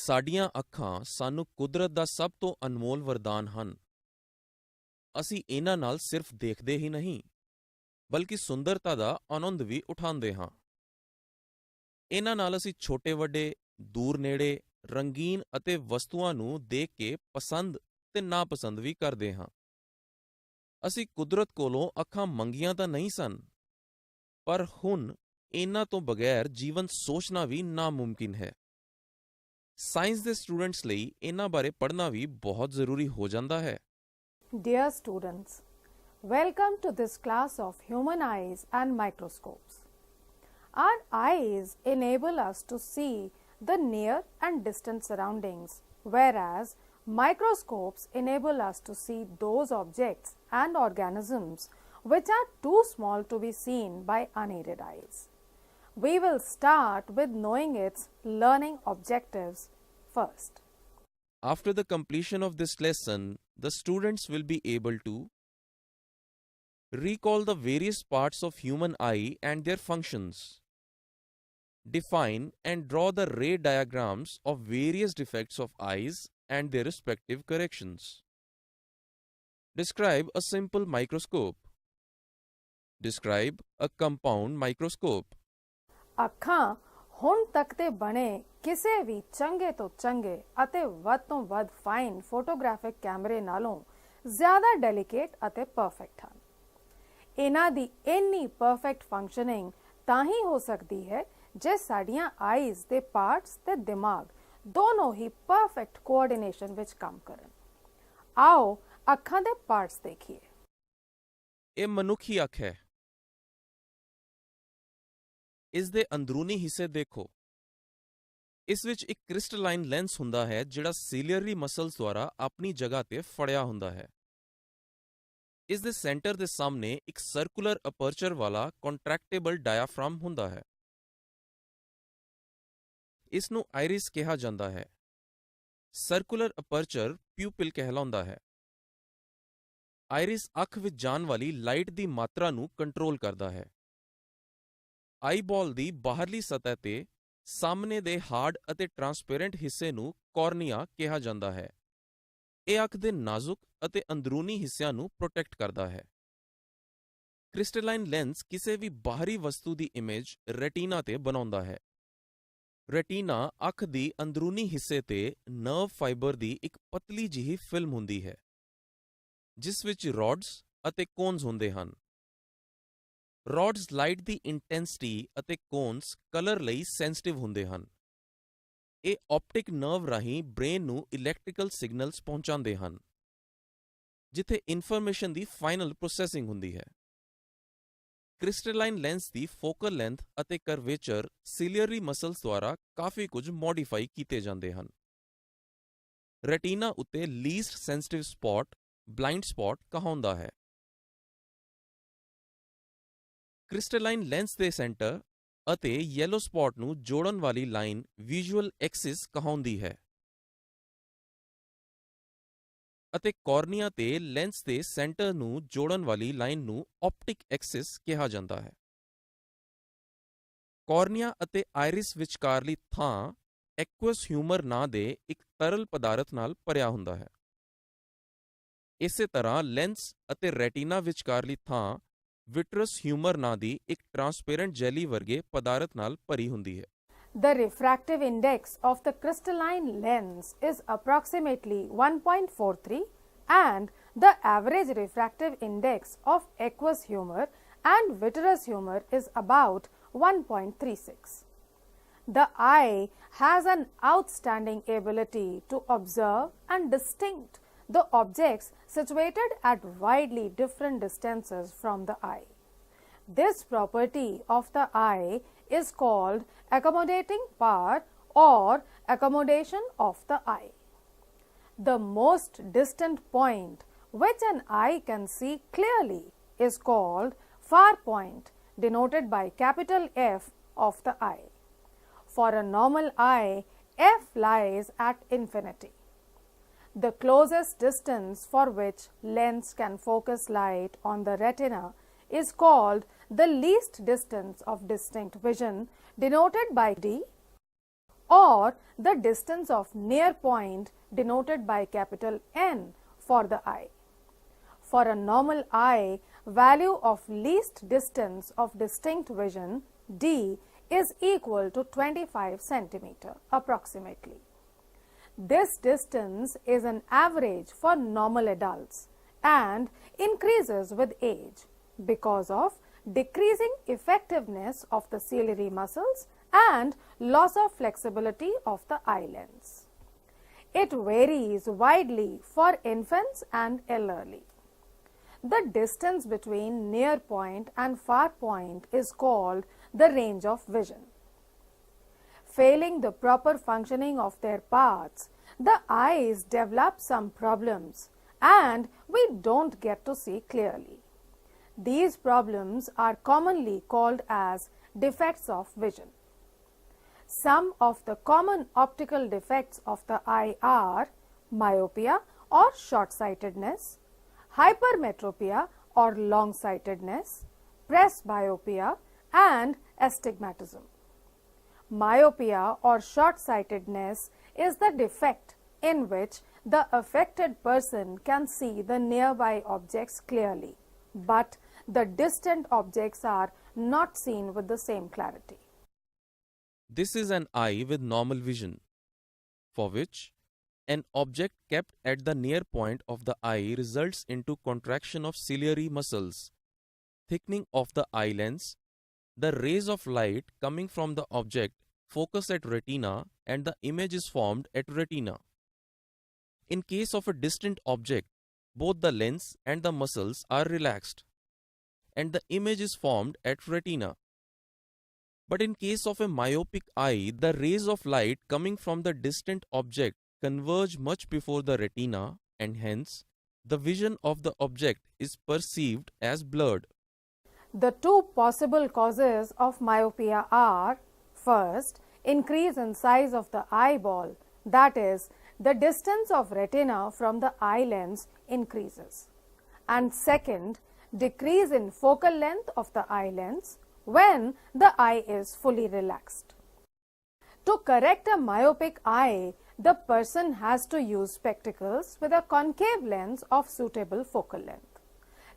ਸਾਡੀਆਂ ਅੱਖਾਂ ਸਾਨੂੰ ਕੁਦਰਤ ਦਾ ਸਭ ਤੋਂ ਅਨਮੋਲ ਵਰਦਾਨ ਹਨ। ਅਸੀਂ ਇਹਨਾਂ ਨਾਲ ਸਿਰਫ ਦੇਖਦੇ ਹੀ ਨਹੀਂ, ਬਲਕਿ ਸੁੰਦਰਤਾ ਦਾ ਆਨੰਦ ਵੀ ਉਠਾਉਂਦੇ ਹਾਂ। ਇਹਨਾਂ ਨਾਲ ਅਸੀਂ ਛੋਟੇ-ਵੱਡੇ, ਦੂਰ-ਨੇੜੇ, ਰੰਗੀਨ ਅਤੇ ਵਸਤੂਆਂ ਨੂੰ ਦੇਖ ਕੇ ਪਸੰਦ ਤੇ ਨਾਪਸੰਦ ਵੀ ਕਰਦੇ ਹਾਂ। ਅਸੀਂ ਕੁਦਰਤ ਕੋਲੋਂ ਅੱਖਾਂ ਮੰਗੀਆਂ ਤਾਂ ਨਹੀਂ ਸਨ, ਪਰ ਹੁਣ ਇਹਨਾਂ ਤੋਂ ਬਗੈਰ ਜੀਵਨ ਸੋਚਣਾ ਵੀ ਨਾਮੁਮਕਿਨ ਹੈ। ਸਾਇੰਸ ਦੇ ਸਟੂਡੈਂਟਸ ਲਈ ਇਹਨਾਂ ਬਾਰੇ ਪੜ੍ਹਨਾ ਵੀ ਬਹੁਤ ਜ਼ਰੂਰੀ ਹੋ ਜਾਂਦਾ ਹੈ। Dear students, welcome to this class of human eyes and microscopes. Our eyes enable us to see the near and distant surroundings, whereas microscopes enable us to see those objects and organisms which are too small to be seen by unaided eyes. We will start with knowing its learning objectives first. After the completion of this lesson, the students will be able to recall the various parts of human eye and their functions, define and draw the ray diagrams of various defects of eyes and their respective corrections, describe a simple microscope, describe a compound microscope. ਅੱਖਾਂ ਹੁਣ ਤੱਕ ਦੇ ਬਣੇ ਕਿਸੇ ਵੀ ਚੰਗੇ ਤੋਂ ਚੰਗੇ ਅਤੇ ਵੱਧ ਤੋਂ ਵੱਧ ਫਾਈਨ ਫੋਟੋਗ੍ਰਾਫਿਕ ਕੈਮਰੇ ਨਾਲੋਂ ਜ਼ਿਆਦਾ ਡੈਲੀਕੇਟ ਅਤੇ ਪਰਫੈਕਟ ਹਨ। ਇਹਨਾਂ ਦੀ ਇੰਨੀ ਪਰਫੈਕਟ ਫੰਕਸ਼ਨਿੰਗ ਤਾਂ ਹੀ ਹੋ ਸਕਦੀ ਹੈ ਜੇ ਸਾਡੀਆਂ ਆਈਜ਼ ਦੇ ਪਾਰਟਸ ਤੇ ਦਿਮਾਗ ਦੋਨੋਂ ਹੀ ਪਰਫੈਕਟ ਕੋਆਰਡੀਨੇਸ਼ਨ ਵਿੱਚ ਕੰਮ ਕਰਨ। ਆਓ ਅੱਖਾਂ ਦੇ ਪਾਰਟਸ ਦੇਖੀਏ। ਇਹ ਮਨੁੱਖੀ ਅੱਖ ਹੈ। ਇਸ ਦੇ ਅੰਦਰੂਨੀ ਹਿੱਸੇ ਦੇਖੋ। ਇਸ ਵਿੱਚ ਇੱਕ ਕ੍ਰਿਸਟਲਾਈਨ ਲੈਂਸ ਹੁੰਦਾ ਹੈ ਜਿਹੜਾ ਸੀਲੀਅਰੀ ਮਸਲਸ ਦੁਆਰਾ ਆਪਣੀ ਜਗ੍ਹਾ ਤੇ ਫੜਿਆ ਹੁੰਦਾ ਹੈ। ਇਸ ਦੇ ਸੈਂਟਰ ਦੇ ਸਾਹਮਣੇ ਇੱਕ ਸਰਕੂਲਰ ਅਪਰਚਰ ਵਾਲਾ ਕੰਟਰੈਕਟੇਬਲ ਡਾਇਆਫਰਾਮ ਹੁੰਦਾ ਹੈ। ਇਸ ਨੂੰ ਆਇਰਿਸ ਕਿਹਾ ਜਾਂਦਾ ਹੈ। ਸਰਕੂਲਰ ਅਪਰਚਰ ਪਿਊਪਿਲ ਕਹਿਲਾਉਂਦਾ ਹੈ। ਆਇਰਿਸ ਅੱਖ ਵਿੱਚ ਜਾਣ ਵਾਲੀ ਲਾਈਟ ਦੀ ਮਾਤਰਾ ਨੂੰ ਕੰਟਰੋਲ ਕਰਦਾ ਹੈ। ਆਈਬਾਲ ਦੀ ਬਾਹਰਲੀ ਸਤਹ ਤੇ ਸਾਹਮਣੇ ਦੇ ਹਾਰਡ ਅਤੇ ਟਰਾਂਸਪੇਰੈਂਟ ਹਿੱਸੇ ਨੂੰ ਕੋਰਨੀਆ ਕਿਹਾ ਜਾਂਦਾ ਹੈ। ਇਹ ਅੱਖ ਦੇ ਨਾਜ਼ੁਕ ਅਤੇ ਅੰਦਰੂਨੀ ਹਿੱਸਿਆਂ ਨੂੰ ਪ੍ਰੋਟੈਕਟ ਕਰਦਾ ਹੈ। ਕ੍ਰਿਸਟਲਾਈਨ ਲੈਂਸ ਕਿਸੇ ਵੀ ਬਾਹਰੀ ਵਸਤੂ ਦੀ ਇਮੇਜ ਰੈਟੀਨਾ ਤੇ ਬਣਾਉਂਦਾ ਹੈ। ਰੈਟੀਨਾ ਅੱਖ ਦੀ ਅੰਦਰੂਨੀ ਹਿੱਸੇ ਤੇ ਨਰਵ ਫਾਈਬਰ ਦੀ ਇੱਕ ਪਤਲੀ ਜਿਹੀ ਫਿਲਮ ਹੁੰਦੀ ਹੈ, ਜਿਸ ਵਿੱਚ ਰੌਡਸ ਅਤੇ ਕੋਨਸ ਹੁੰਦੇ ਹਨ। ਰੌਡਸ ਲਾਈਟ ਦੀ ਇੰਟੈਂਸਿਟੀ ਅਤੇ ਕੋਨਸ ਕਲਰ ਲਈ ਸੈਂਸਿਟਿਵ ਹੁੰਦੇ ਹਨ। ਇਹ ਆਪਟਿਕ ਨਰਵ ਰਾਹੀਂ ਬ੍ਰੇਨ ਨੂੰ ਇਲੈਕਟ੍ਰੀਕਲ ਸਿਗਨਲਸ ਪਹੁੰਚਾਉਂਦੇ ਹਨ, ਜਿੱਥੇ ਇਨਫੋਰਮੇਸ਼ਨ ਦੀ ਫਾਈਨਲ ਪ੍ਰੋਸੈਸਿੰਗ ਹੁੰਦੀ ਹੈ। ਕ੍ਰਿਸਟਲਾਈਨ ਲੈਂਸ ਦੀ ਫੋਕਲ ਲੈਂਥ ਅਤੇ ਕਰਵੇਚਰ ਸੀਲੀਅਰੀ ਮਸਲਸ ਦੁਆਰਾ ਕਾਫੀ ਕੁਝ ਮੋਡੀਫਾਈ ਕੀਤੇ ਜਾਂਦੇ ਹਨ। ਰੈਟੀਨਾ ਉੱਤੇ least sensitive spot blind spot ਕਹਾਉਂਦਾ ਹੈ। ਕ੍ਰਿਸਟਲਾਈਨ ਲੈਂਸ ਦੇ ਸੈਂਟਰ ਅਤੇ ਯੈਲੋ ਸਪੌਟ ਨੂੰ ਜੋੜਨ ਵਾਲੀ ਲਾਈਨ ਵਿਜ਼ੂਅਲ ਐਕਸਿਸ ਕਹਾਉਂਦੀ ਹੈ, ਅਤੇ ਕੋਰਨੀਆ ਤੇ ਲੈਂਸ ਦੇ ਸੈਂਟਰ ਨੂੰ ਜੋੜਨ ਵਾਲੀ ਲਾਈਨ ਨੂੰ ਆਪਟਿਕ ਐਕਸਿਸ ਕਿਹਾ ਜਾਂਦਾ ਹੈ। ਕੋਰਨੀਆ ਅਤੇ ਆਇਰਿਸ ਵਿਚਕਾਰਲੀ ਥਾਂ ਐਕੁਅਸ ਹਿਊਮਰ ਨਾਂ ਦੇ ਇੱਕ ਤਰਲ ਪਦਾਰਥ ਨਾਲ ਭਰਿਆ ਹੁੰਦਾ ਹੈ। ਇਸੇ ਤਰ੍ਹਾਂ ਲੈਂਸ ਅਤੇ ਰੈਟੀਨਾ ਵਿਚਕਾਰਲੀ ਥਾਂ ਵਿਟਰਸ ਹਿਊਮਰ ਨਾਂ ਦੀ ਇੱਕ ਟਰਾਂਸਪੇਰੈਂਟ ਜੈਲੀ ਵਰਗੇ ਪਦਾਰਥ ਨਾਲ ਭਰੀ ਹੁੰਦੀ ਹੈ। The refractive index of the crystalline lens is approximately 1.43 and the average refractive index of aqueous humor and vitreous humor is about 1.36. The eye has an outstanding ability to observe and distinct the objects situated at widely different distances from the eye. This property of the eye is called accommodating power or accommodation of the eye. The most distant point which an eye can see clearly is called far point, denoted by capital F of the eye. For a normal eye, F lies at infinity. The closest distance for which lens can focus light on the retina is called the least distance of distinct vision, denoted by D. or the distance of near point denoted by capital N for the eye. For a normal eye, value of least distance of distinct vision D is equal to 25 centimeter approximately. This distance is an average for normal adults and increases with age because of decreasing effectiveness of the ciliary muscles and loss of flexibility of the eye lens. It varies widely for infants and elderly. The distance between near point and far point is called the range of vision. Failing the proper functioning of their parts, the eyes develop some problems and we don't get to see clearly. These problems are commonly called as defects of vision. Some of the common optical defects of the eye are myopia or short-sightedness, hypermetropia or long-sightedness, presbyopia and astigmatism. Myopia or short-sightedness is the defect in which the affected person can see the nearby objects clearly, but the distant objects are not seen with the same clarity. This is an eye with normal vision, for which an object kept at the near point of the eye results into contraction of ciliary muscles, thickening of the eye lens. The rays of light coming from the object focus at retina and the image is formed at retina. In case of a distant object, both the lens and the muscles are relaxed and the image is formed at retina. But in case of a myopic eye, the rays of light coming from the distant object converge much before the retina and hence the vision of the object is perceived as blurred. The two possible causes of myopia are, first, increase in size of the eyeball, that is, the distance of retina from the eye lens increases, and second, decrease in focal length of the eye lens when the eye is fully relaxed. To correct a myopic eye, the person has to use spectacles with a concave lens of suitable focal length.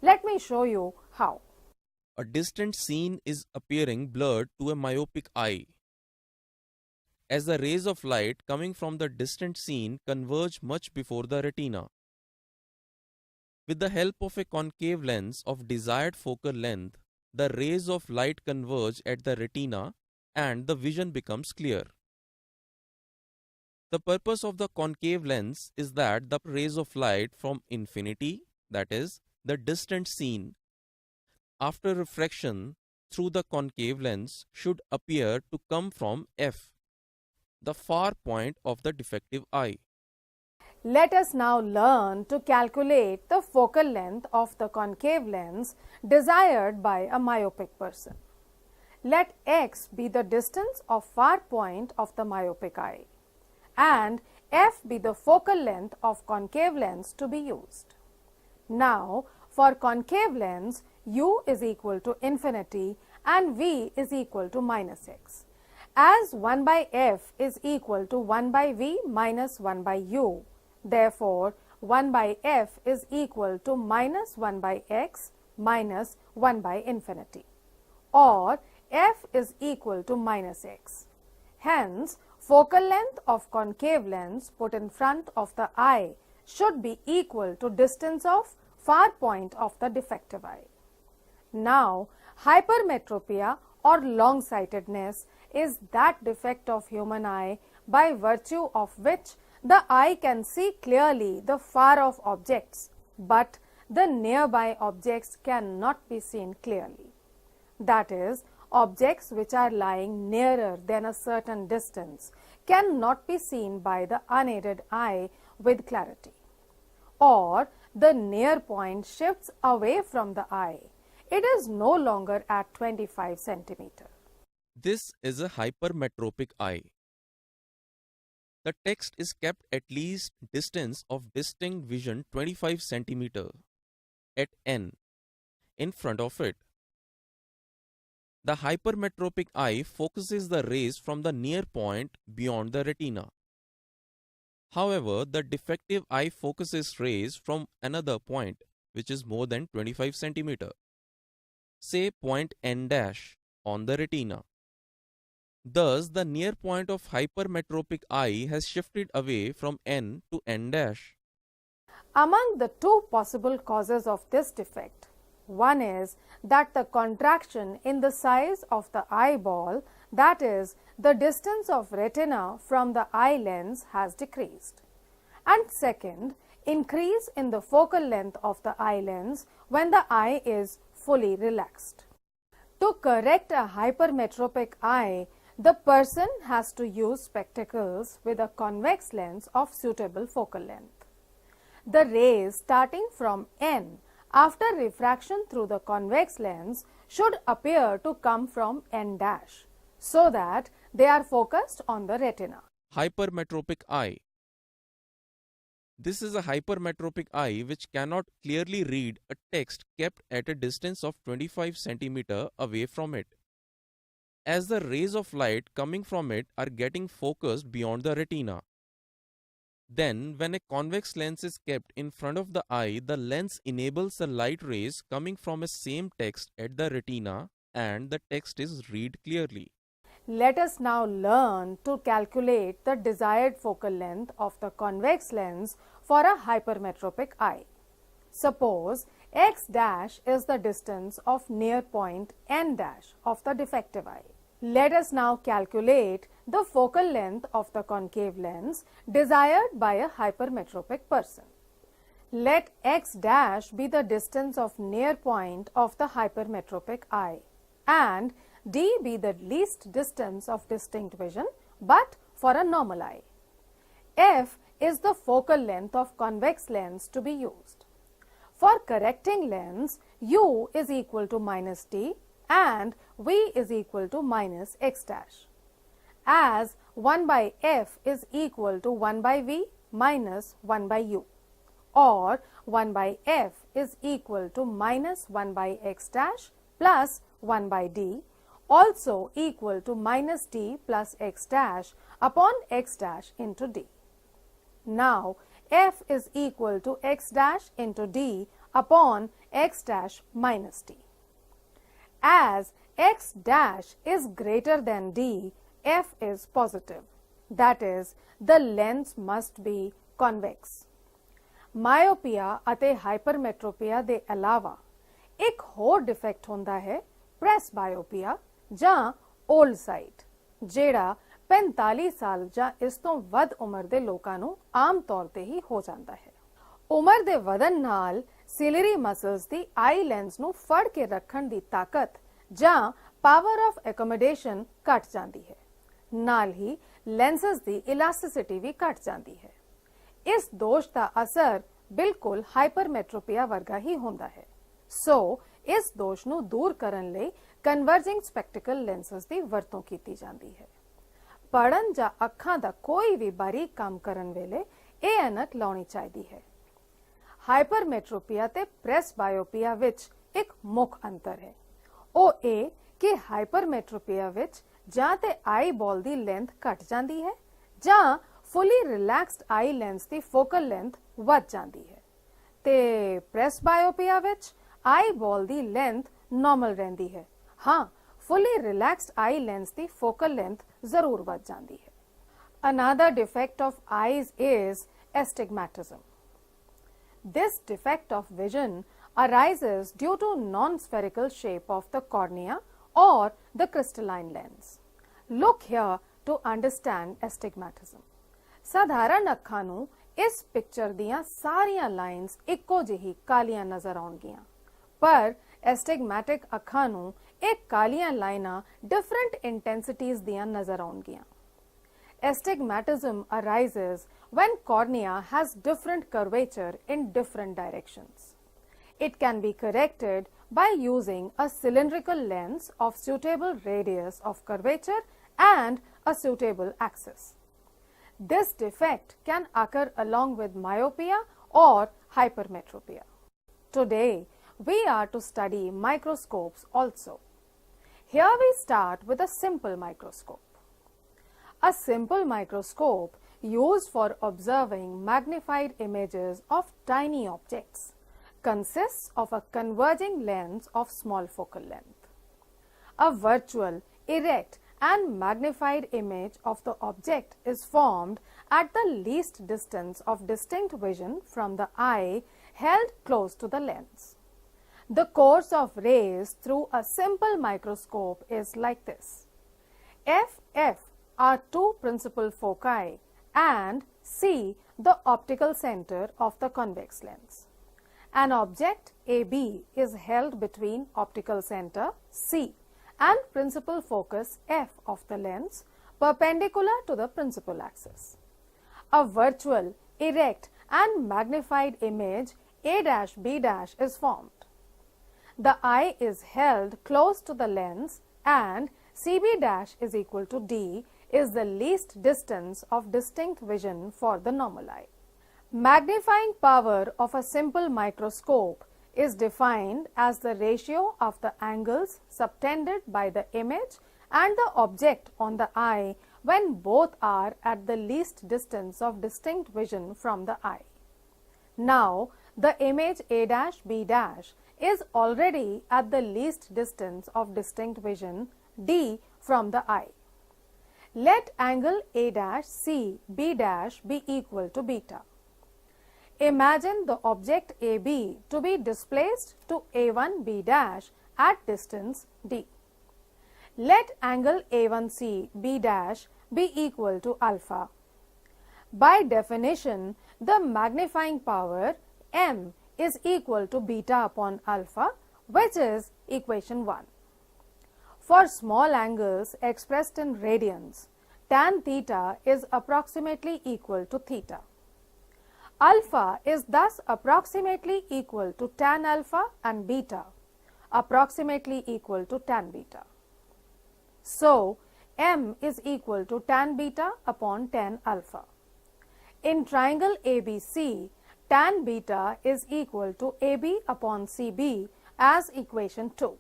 Let me show you how. A distant scene is appearing blurred to a myopic eye, as the rays of light coming from the distant scene converge much before the retina. With the help of a concave lens of desired focal length, the rays of light converge at the retina and the vision becomes clear. The purpose of the concave lens is that the rays of light from infinity, that is, the distant scene, after refraction through the concave lens should appear to come from F, the far point of the defective eye. Let us now learn to calculate the focal length of the concave lens desired by a myopic person. Let x be the distance of far point of the myopic eye and f be the focal length of concave lens to be used. Now, for concave lens, u is equal to infinity and v is equal to minus x. As 1 by f is equal to 1 by v minus 1 by u, therefore, 1 by f is equal to minus 1 by x minus 1 by infinity, or f is equal to minus x. Hence, focal length of concave lens put in front of the eye should be equal to distance of far point of the defective eye. Now, hypermetropia or long-sightedness is that defect of human eye by virtue of which the eye can see clearly the far-off objects, but the nearby objects cannot be seen clearly. That is, objects which are lying nearer than a certain distance cannot be seen by the unaided eye with clarity. Or the near point shifts away from the eye. It is no longer at 25 centimeter. This is a hypermetropic eye. The text is kept at least distance of distinct vision 25 centimeter at n in front of it. The hypermetropic eye focuses the rays from the near point beyond the retina. However, the defective eye focuses rays from another point, which is more than 25 cm, say point N dash on the retina. Thus, the near point of hypermetropic eye has shifted away from N to N dash. Among the two possible causes of this defect, one is that the contraction in the size of the eyeball, that is, the distance of retina from the eye lens, has decreased. And second, increase in the focal length of the eye lens when the eye is fully relaxed. To correct a hypermetropic eye, the person has to use spectacles with a convex lens of suitable focal length. The rays starting from N after refraction through the convex lens should appear to come from N dash, so that they are focused on the retina. Hypermetropic eye. This is a hypermetropic eye which cannot clearly read a text kept at a distance of 25 cm away from it, as the rays of light coming from it are getting focused beyond the retina. Then, when a convex lens is kept in front of the eye, the lens enables the light rays coming from a same text at the retina and the text is read clearly. Let us now learn to calculate the desired focal length of the convex lens for a hypermetropic eye. Suppose x dash is the distance of near point N dash of the defective eye. Let us now calculate the focal length of the concave lens desired by a hypermetropic person. Let x dash be the distance of near point of the hypermetropic eye and d be the least distance of distinct vision but for a normal eye. F is the focal length of convex lens to be used. For correcting lens, u is equal to minus d and v is equal to minus x dash. As 1 by f is equal to 1 by v minus 1 by u, or 1 by f is equal to minus 1 by x dash plus 1 by d, also equal to minus d plus x dash upon x dash into d. Now, f is equal to x dash into d upon x dash minus d. As x dash is greater than d, f is positive. That is, the lens must be convex. ਮਾਇਓਪੀਆ ਅਤੇ ਹਾਈਪਰਮੈਟ੍ਰੋਪੀਆ ਦੇ ਇਲਾਵਾ ਇੱਕ ਹੋਰ defect ਹੁੰਦਾ ਹੈ press ਬਾਇਓਪੀਆ ਜਾਂ old site, ਜਿਹੜਾ 45 ਸਾਲ ਜਾਂ ਇਸ ਤੋਂ ਵੱਧ ਉਮਰ ਦੇ ਲੋਕਾਂ ਨੂੰ ਆਮ ਤੌਰ ਤੇ ਹੀ ਹੋ ਜਾਂਦਾ ਹੈ। ਉਮਰ ਦੇ ਵਧਣ ਨਾਲ ਸਿਲਰੀ ਮਸਲਸ ਦੀ ਆਈ ਲੈਂਸ ਨੂੰ ਫੜ ਕੇ ਰੱਖਣ ਦੀ ਤਾਕਤ ਜਾਂ ਪਾਵਰ ਆਫ ਐਕੋਮੋਡੇਸ਼ਨ ਘਟ ਜਾਂਦੀ ਹੈ। ਨਾਲ ਹੀ ਲੈਂਸਸ ਦੀ ਇਲਾਸਟਿਸਿਟੀ ਵੀ ਘਟ ਜਾਂਦੀ ਹੈ। ਇਸ ਦੋਸ਼ ਦਾ ਅਸਰ ਬਿਲਕੁਲ ਹਾਈਪਰਮੈਟ੍ਰੋਪੀਆ ਵਰਗਾ ਹੀ ਹੁੰਦਾ ਹੈ। ਸੋ ਇਸ ਦੋਸ਼ ਨੂੰ ਦੂਰ ਕਰਨ ਲਈ ਕਨਵਰਜਿੰਗ ਸਪੈਕਟੀਕਲ ਲੈਂਸਸ ਦੀ ਵਰਤੋਂ ਕੀਤੀ ਜਾਂਦੀ ਹੈ। ਪੜ੍ਹਨ ਜਾਂ ਅੱਖਾਂ ਦਾ ਕੋਈ ਵੀ ਬਾਰੀਕ ਕੰਮ ਕਰਨ ਵੇਲੇ ਇਹ ਐਨਕ ਲਾਉਣੀ ਚਾਹੀਦੀ ਹੈ। ਹਾਈਪਰਮੈਟ੍ਰੋਪੀਆ ਤੇ ਪ੍ਰੈਸ ਬਾਇਓਪੀਆ ਵਿੱਚ ਇੱਕ ਮੁੱਖ ਅੰਤਰ ਹੈ। ਉਹ ਇਹ ਕਿ ਹਾਈਪਰਮੈਟ੍ਰੋਪੀਆ ਵਿੱਚ ਜਾਂ ਤੇ ਆਈ ਬਾਲ ਦੀ ਲੈਂਥ ਘਟ ਜਾਂਦੀ ਹੈ ਜਾਂ ਫੁੱਲੀ ਰਿਲੈਕਸਡ ਆਈ ਲੈਂਸ ਦੀ ਫੋਕਲ ਲੈਂਥ ਵੱਧ ਜਾਂਦੀ ਹੈ ਤੇ ਪ੍ਰੈਸ ਬਾਇਓਪੀਆ ਵਿੱਚ ਆਈ ਬਾਲ ਦੀ ਲੈਂਥ ਨਾਰਮਲ ਰਹਿੰਦੀ ਹੈ। ਹਾਂ, fully relaxed eye lens ਦੀ focal length ਜ਼ਰੂਰ ਵੱਧ ਜਾਂਦੀ ਹੈ। Another defect of eyes is astigmatism. This defect of vision arises due to non-spherical shape of the cornea or the crystalline lens. Look here to understand astigmatism. ਸਾਧਾਰਨ ਅੱਖਾਂ ਨੂੰ ਇਸ picture ਦੀਆਂ ਸਾਰੀਆਂ ਲਾਈਨਸ ਇੱਕੋ ਜਿਹੀ ਕਾਲੀਆਂ ਨਜ਼ਰ ਆਉਣਗੀਆਂ, ਪਰ ਐਸਟਿਗਮੈਟਿਕ ਅੱਖਾਂ ਨੂੰ ਇਹ ਕਾਲੀਆਂ ਲਾਈਨਾਂ ਡਿਫਰੈਂਟ ਇੰਟੈਂਸਿਟੀਜ਼ ਦੀਆਂ ਨਜ਼ਰ ਆਉਣਗੀਆਂ। Astigmatism arises when cornea has different curvature in different directions. It can be corrected by using a cylindrical lens of suitable radius of curvature and a suitable axis. This defect can occur along with myopia or hypermetropia. Today, we are to study microscopes also. Here we start with a simple microscope. A simple microscope used for observing magnified images of tiny objects consists of a converging lens of small focal length. A virtual, erect and magnified image of the object is formed at the least distance of distinct vision from the eye held close to the lens. The course of rays through a simple microscope is like this. F are two principal foci and C the optical center of the convex lens. An object AB is held between optical center C and principal focus F of the lens perpendicular to the principal axis. A virtual, erect and magnified image A'(B' is formed. The eye is held close to the lens and CB' is equal to D is the least distance of distinct vision for the normal eye. Magnifying power of a simple microscope is defined as the ratio of the angles subtended by the image and the object on the eye when both are at the least distance of distinct vision from the eye. Now, the image A'(B' is already at the least distance of distinct vision D from the eye. Let angle A'(C'(B' be equal to beta. Imagine the object AB to be displaced to A1B' at distance D. Let angle A1C'(B' be equal to alpha. By definition, the magnifying power M is equal to beta upon alpha, which is equation 1. For small angles expressed in radians, tan theta is approximately equal to theta. Alpha is thus approximately equal to tan alpha and beta, approximately equal to tan beta. So, M is equal to tan beta upon tan alpha. In triangle ABC, tan beta is equal to AB upon CB as equation 2.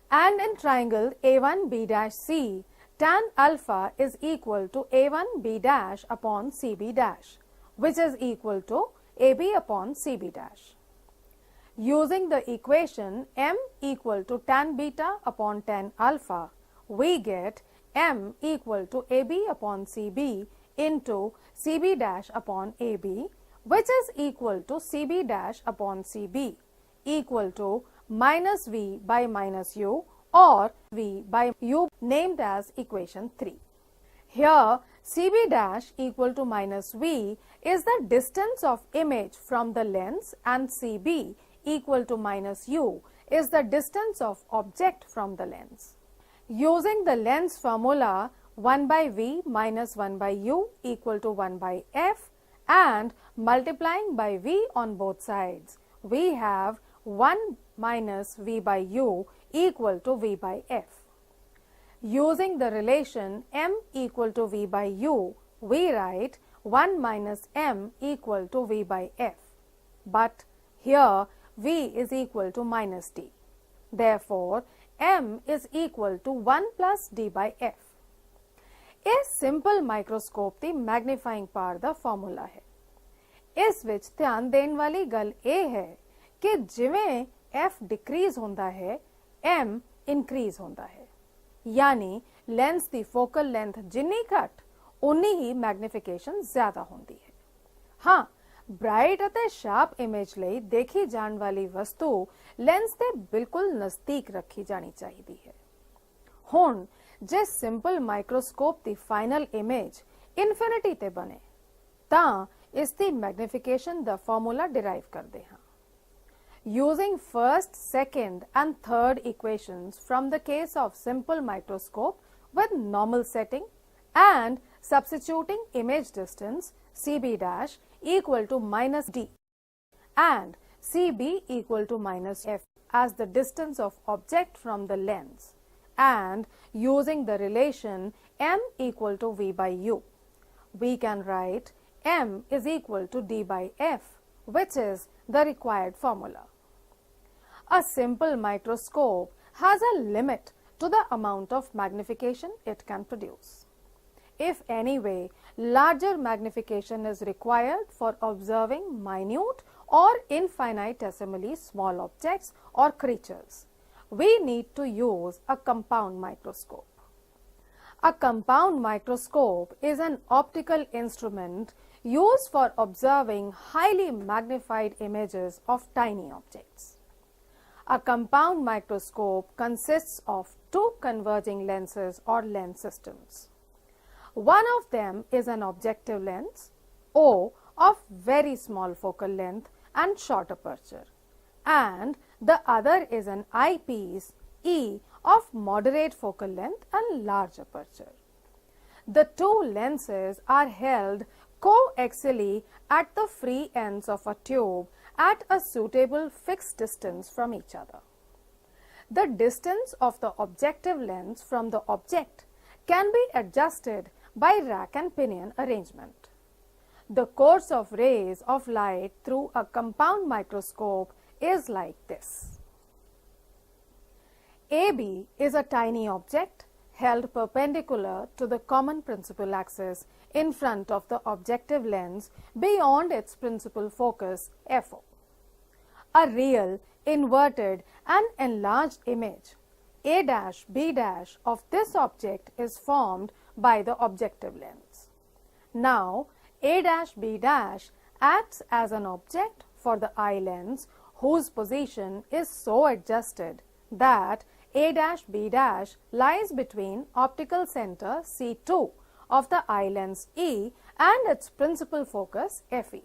And in triangle A1B'(C), tan alpha is equal to A1B' upon CB', which is equal to AB upon CB'. Using the equation M equal to tan beta upon tan alpha, we get M equal to AB upon CB into CB' upon AB, which is equal to CB' upon CB equal to minus V by minus U or V by U named as equation 3. Here CB' equal to minus V is the distance of image from the lens and CB equal to minus U is the distance of object from the lens. Using the lens formula 1 by V minus 1 by U equal to 1 by F and multiplying by V on both sides, we have 1 minus V by U equal to V by F. Using the relation M equal to V by U, we write 1 minus M equal to V by F. But here V is equal to minus D. Therefore, M is equal to 1 plus D by F. इस simple microscope ਦੀ magnifying power ਦਾ formula ਹੈ। ਇਸ ਵਿੱਚ ਧਿਆਨ ਦੇਣ ਵਾਲੀ ਗੱਲ ਇਹ ਹੈ ਕਿ ਜਿਵੇਂ F ਡਿਕਰੀਜ਼ ਹੁੰਦਾ ਹੈ, M ਇਨਕਰੀਜ਼ ਹੁੰਦਾ ਹੈ। यानी लेंस की फोकल लेंथ जिन्नी घट उन्नी ही मैग्नीफिकेशन ज्यादा होती है। हाँ, ब्राइट अते शार्प इमेज लई देखी जाने वाली वस्तु लेंस के बिल्कुल नजदीक रखी जानी चाहिए है। हुण जे सिंपल माइक्रोस्कोप की फाइनल इमेज इन्फिनिटी ते बने तां इसकी मैग्नीफिकेशन दा फॉर्मूला डिराइव करते हैं। Using first, second and third equations from the case of simple microscope with normal setting and substituting image distance CB' equal to minus D and CB equal to minus F as the distance of object from the lens and using the relation M equal to V by U, we can write M is equal to D by F, which is the required formula. A simple microscope has a limit to the amount of magnification it can produce. If anyway larger magnification is required for observing minute or infinitesimally small objects or creatures, we need to use a compound microscope. A compound microscope is an optical instrument used for observing highly magnified images of tiny objects. A compound microscope consists of two converging lenses or lens systems. One of them is an objective lens, O, of very small focal length and short aperture, and the other is an eyepiece, E, of moderate focal length and large aperture. The two lenses are held coaxially at the free ends of a tube at a suitable fixed distance from each other. The distance of the objective lens from the object can be adjusted by rack and pinion arrangement. The course of rays of light through a compound microscope is like this. AB is a tiny object held perpendicular to the common principal axis in front of the objective lens beyond its principal focus FO. A real, inverted and enlarged image A', B' of this object is formed by the objective lens. Now, A', B' acts as an object for the eye lens whose position is so adjusted that A', B' lies between optical center C2 of the eye lens E and its principal focus FE.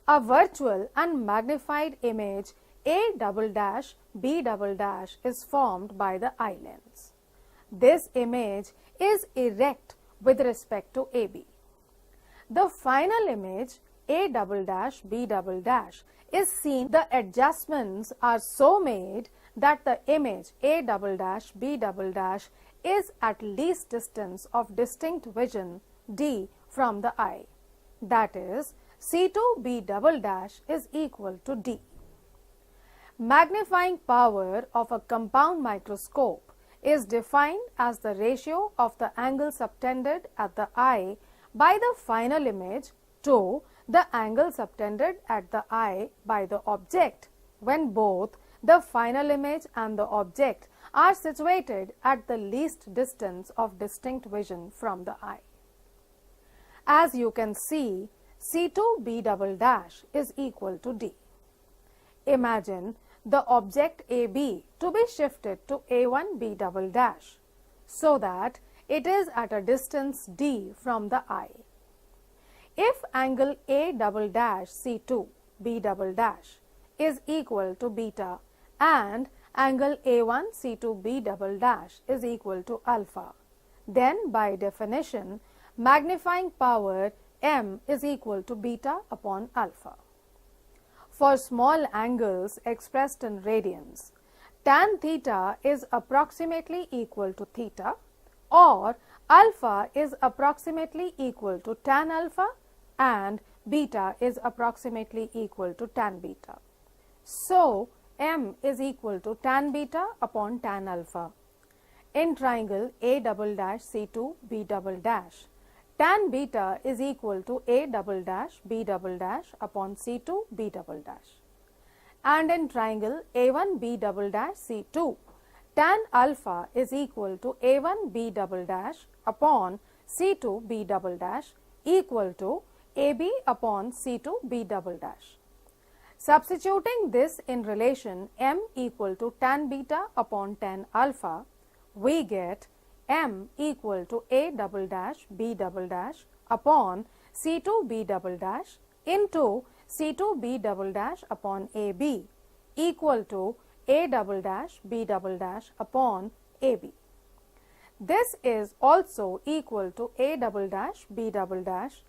A virtual and magnified image A', B' is formed by the eye lens. This image is erect with respect to AB. The final image A', B' is seen. The adjustments are so made that the image A', B' is at least distance of distinct vision D from the eye. That is, C2B' is equal to D. Magnifying power of a compound microscope is defined as the ratio of the angle subtended at the eye by the final image to the angle subtended at the eye by the object when both the final image and the object are situated at the least distance of distinct vision from the eye. As you can see, C2B' is equal to D. Imagine the object AB to be shifted to A1B' so that it is at a distance D from the eye. If angle A', C2B' is equal to beta and angle A1 C2B' is equal to alpha, then by definition magnifying power M is equal to beta upon alpha. For small angles expressed in radians, tan theta is approximately equal to theta or alpha is approximately equal to tan alpha and beta is approximately equal to tan beta. So, M is equal to tan beta upon tan alpha. In triangle A', C2B', tan beta is equal to A', B' upon C2B'. And in triangle A1B', C2, tan alpha is equal to A1B' upon C2B' equal to AB upon C2B'. Substituting this in relation M equal to tan beta upon tan alpha, we get M equal to A', B' upon C2B' into C2B' upon AB equal to A', B' upon AB. This is also equal to A', B'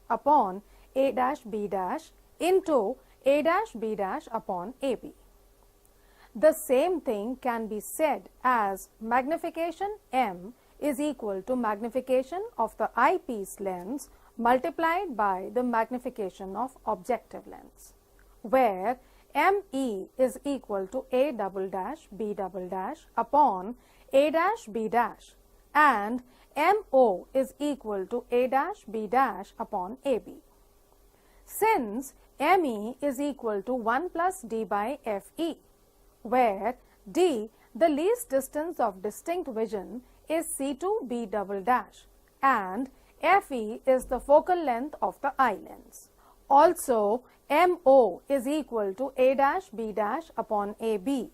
upon A' B' into A' B' upon AB. The same thing can be said as magnification M is equal to magnification of the eyepiece lens multiplied by the magnification of objective lens, where ME is equal to A', B' upon A dash B dash, and MO is equal to A dash B dash upon AB. Since ME is equal to 1 plus D by FE, where D, the least distance of distinct vision, is c2b double dash, and FE is the focal length of the eye lens. Also, MO is equal to A dash B dash upon AB,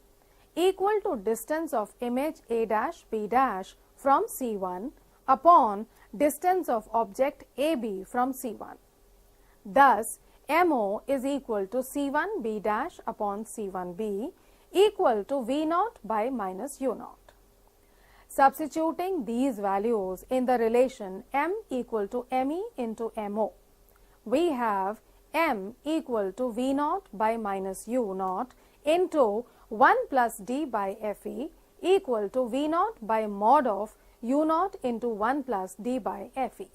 equal to distance of image A dash B dash from C1 upon distance of object AB from C1. Thus, MO is equal to C1b dash upon C1b, equal to V naught by minus U naught. Substituting these values in the relation M equal to ME into MO, we have M equal to V naught by minus U naught into 1 plus D by FE equal to V naught by mod of U naught into 1 plus D by FE.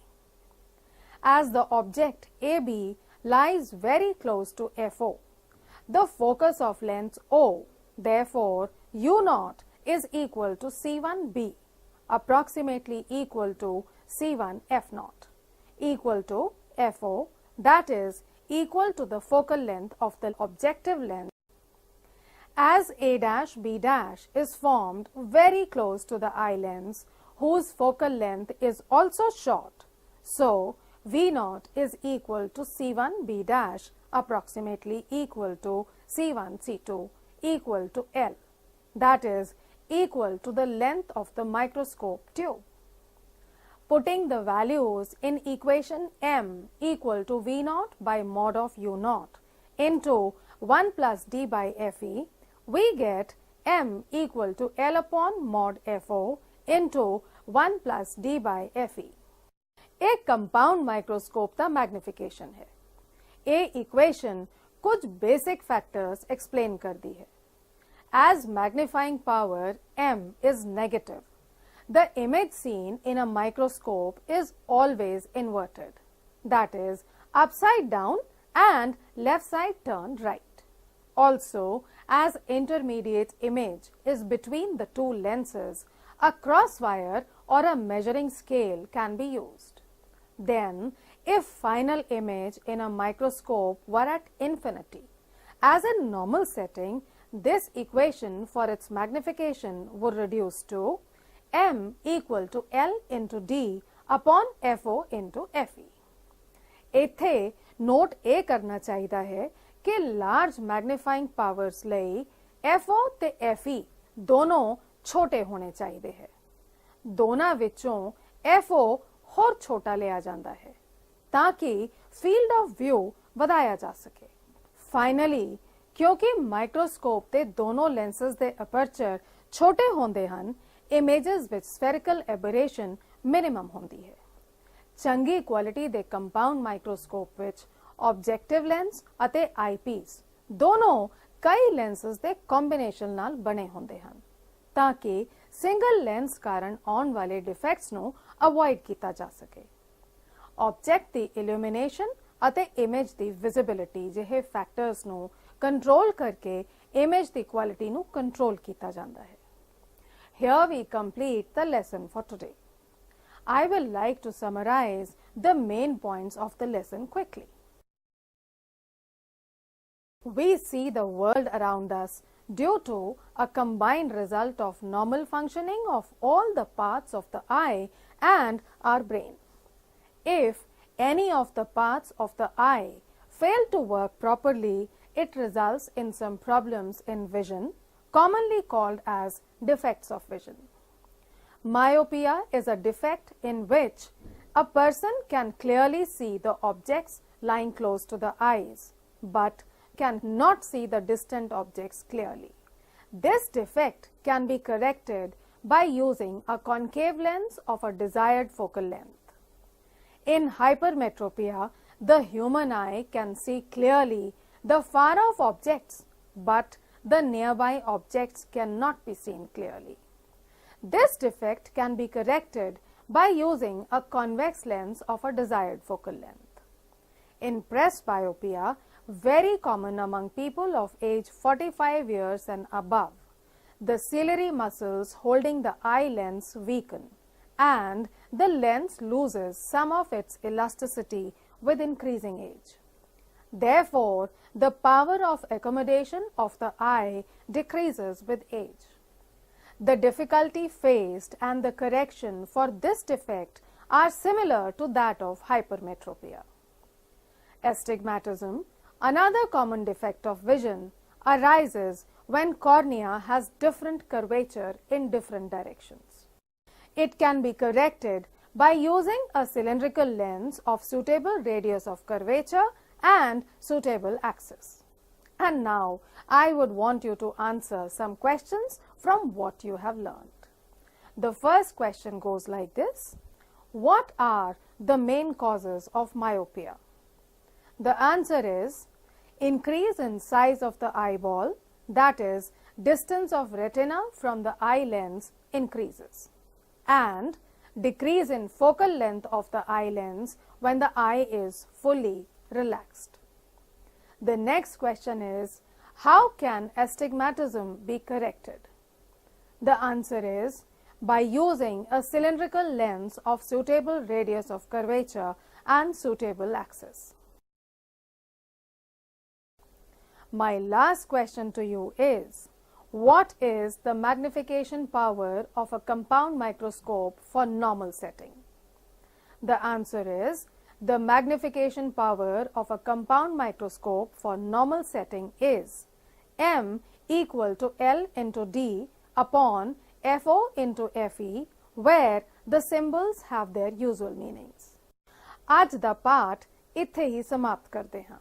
As the object AB lies very close to FO, the focus of lens O, therefore U naught is equal to C1b, approximately equal to C1 F naught, equal to FO, that is equal to the focal length of the objective lens. As A dash B dash is formed very close to the eye lens, whose focal length is also short, so V naught is equal to C1 B dash, approximately equal to C1 C2, equal to L, that is equal to the length of the microscope tube. Putting the values in equation M equal to V naught by mod of U naught into 1 plus D by FE, we get M equal to L upon mod FO into 1 plus D by FE. एक compound microscope का magnification है। ये equation कुछ basic factors explain कर दी है। As magnifying power M is negative, the image seen in a microscope is always inverted, that is upside down and left side turned right. Also, as intermediate image is between the two lenses, a crosswire or a measuring scale can be used. Then, if final image in a microscope were at infinity, as in normal setting, this equation for its magnification would reduce to M equal to L into D upon FO into FE. इत्थे note ए करना चाहिदा है कि large magnifying powers ਲਈ FO ਤੇ FE दोनों छोटे होने चाहिए है। दोनों विचों FO ਹੋਰ छोटा लिया ਜਾਂਦਾ है ताकि फील्ड ऑफ व्यू ਵਧਾਇਆ ਜਾ ਸਕੇ। फाइनली, क्योंकि माइक्रोस्कोप ते दोनों लेंसेज ਦੇ ਅਪਰਚਰ ਛੋਟੇ ਹੁੰਦੇ ਹਨ, ਇਮੇजेस ਵਿੱਚ ਸਫੈਰਿਕਲ ਐਬਰੇਸ਼ਨ ਮਿਨੀਮਮ ਹੁੰਦੀ ਹੈ। ਚੰਗੀ ਕੁਆਲਿਟੀ ਦੇ ਕੰਪਾਊਂਡ ਮਾਈਕਰੋਸਕੋਪ ਵਿੱਚ ਆਬਜੈਕਟਿਵ ਲੈਂਸ ਅਤੇ ਆਈਪੀਸ ਦੋਨੋਂ ਕਈ ਲੈਂਸਸ ਦੇ ਕੰਬੀਨੇਸ਼ਨ ਨਾਲ ਬਣੇ ਹੁੰਦੇ ਹਨ ਤਾਂ ਕਿ ਸਿੰਗਲ ਲੈਂਸ ਕਾਰਨ ਆਉਣ ਵਾਲੇ ਡਿਫੈਕਟਸ ਨੂੰ ਅਵੋਇਡ ਕੀਤਾ ਜਾ ਸਕੇ। ਆਬਜੈਕਟ ਦੀ ਇਲੂਮੀਨੇਸ਼ਨ ਅਤੇ ਇਮੇਜ ਦੀ ਵਿਜ਼ਿਬਿਲਿਟੀ ਜਿਹੇ ਫੈਕਟਰਸ ਨੂੰ ਕੰਟਰੋਲ ਕਰਕੇ ਇਮੇਜ ਦੀ ਕੁਆਲਿਟੀ ਨੂੰ ਕੰਟਰੋਲ ਕੀਤਾ ਜਾਂਦਾ ਹੈ। Here we complete the lesson for today. I will like to summarize the main points of the lesson quickly. We see the world around us due to a combined result of normal functioning of all the parts of the eye and our brain. If any of the parts of the eye fail to work properly, it results in some problems in vision, commonly called as defects of vision. Myopia is a defect in which a person can clearly see the objects lying close to the eyes, but can not see the distant objects clearly. This defect can be corrected by using a concave lens of a desired focal length. In hypermetropia, the human eye can see clearly the far-off objects, but the nearby objects cannot be seen clearly. This defect can be corrected by using a convex lens of a desired focal length. In presbyopia, very common among people of age 45 years and above, the ciliary muscles holding the eye lens weaken and the lens loses some of its elasticity with increasing age. Therefore, the power of accommodation of the eye decreases with age. The difficulty faced and the correction for this defect are similar to that of hypermetropia. Astigmatism, another common defect of vision, arises when cornea has different curvature in different directions. It can be corrected by using a cylindrical lens of suitable radius of curvature and suitable axis. And now I would want you to answer some questions from what you have learned. The first question goes like this: what are the main causes of myopia? The answer is increase in size of the eyeball, that is, distance of retina from the eye lens increases, and decrease in focal length of the eye lens when the eye is fully relaxed. The next question is, how can astigmatism be corrected? The answer is by using a cylindrical lens of suitable radius of curvature and suitable axis. My last question to you is, what is the magnification power of a compound microscope for normal setting? The answer is, the magnification power of a compound microscope for normal setting is m equal to L into D upon FO into FE, where the symbols have their usual meanings. आज दा पाठ इत्थे ही समाप्त करते हैं।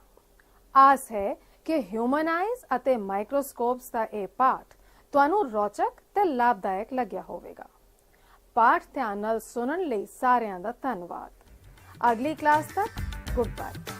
आस है कि human eyes अते माइक्रोस्कोप्स दा ਇਹ पाठ ਤੁਹਾਨੂੰ ਰੌਚਕ ਤੇ ਲਾਭਦਾਇਕ ਲੱਗਿਆ ਹੋਵੇਗਾ। ਪਾਠ ਧਿਆਨ ਨਾਲ ਸੁਣਨ ਲਈ ਸਾਰਿਆਂ ਦਾ ਧੰਨਵਾਦ। ਅਗਲੀ ਕਲਾਸ ਤੱਕ ਗੁੱਡ ਬਾਏ।